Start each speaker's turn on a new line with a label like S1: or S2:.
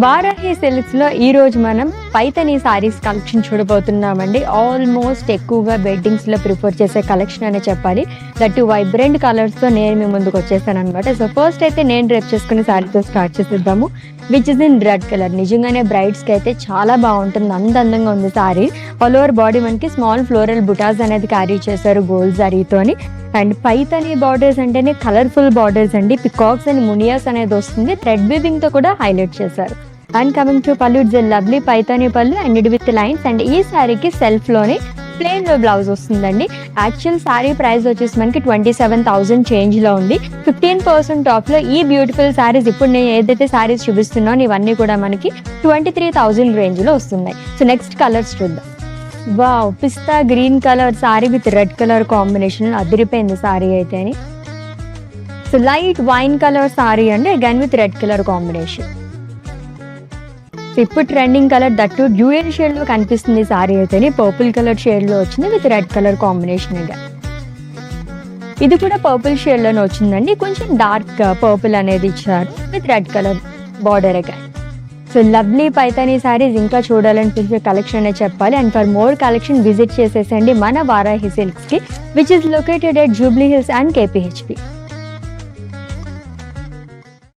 S1: Varahi silks లో ఈ రోజు మనం పైతని సారీస్ కలెక్షన్ చూడబోతున్నామండి. ఆల్మోస్ట్ ఎక్కువగా వెడ్డింగ్స్ లో ప్రిఫర్ చేసే కలెక్షన్ అనే చెప్పాలి. దట్ వైబ్రెంట్ కలర్స్ తో నేను మీ ముందుకు వచ్చేసాను అనమాట. సో ఫస్ట్ అయితే నేను డ్రెప్ చేసుకునే సారీతో స్టార్ట్ చేసేద్దాము, which is in red colour. నిజంగానే బ్రైడ్స్ కి అయితే చాలా బాగుంటుంది, అందంగా ఉంది సారీ. ఆల్ ఓవర్ బాడీ మనకి స్మాల్ ఫ్లోరల్ బుటాస్ అనేది క్యారీ చేశారు గోల్డ్ జరీతోని. అండ్ పైతని బార్డర్స్ అంటేనే కలర్ఫుల్ బార్డర్స్ అండి. పికాక్స్ అండ్ మునియాస్ అనేది వస్తుంది, థ్రెడ్ వీవింగ్ తో కూడా హైలైట్ చేశారు. And coming to pallu, it's lovely Paithani pallu and with lines. And ఈ శారీకి సెల్ఫ్ లోనే ప్లెయిన్ లో బ్లౌజ్ వస్తుందండి. యాక్చువల్ శారీ ప్రైస్ వచ్చేసి మనకి 27,000 చేంజ్ లో ఉంది. 15% ఆఫ్ లో ఈ బ్యూటిఫుల్ శారీస్, ఇప్పుడు నేను ఏదైతే శారీస్ చూపిస్తున్నానో ఇవన్నీ కూడా మనకి 23,000 రేంజ్ లో వస్తున్నాయి. సో నెక్స్ట్ కలర్స్ చూద్దాం. Wow, pista green colour sari with red colour combination అదిరిపోయింది సారీ అయితే. So light wine colour sari అండి, again with red colour combination. ఇప్పుడు trending colour, that dual shade లో కనిపిస్తుంది సారీ అయితే. పర్పుల్ కలర్ షేడ్ లో వచ్చింది విత్ రెడ్ కలర్ కాంబినేషన్. ఇది కూడా పర్పుల్ షేడ్ లోనే వచ్చిందండి, కొంచెం డార్క్ పర్పుల్ అనేది ఇచ్చారు with red colour border again. So lovely Paithani saris ఇంకా చూడాలనిపించే కలెక్షన్ అనే చెప్పాలి. And for more collection visit చేసేసండి మన వారాహి సిల్క్స్ కి, which is located at Jubilee Hills and KPHP.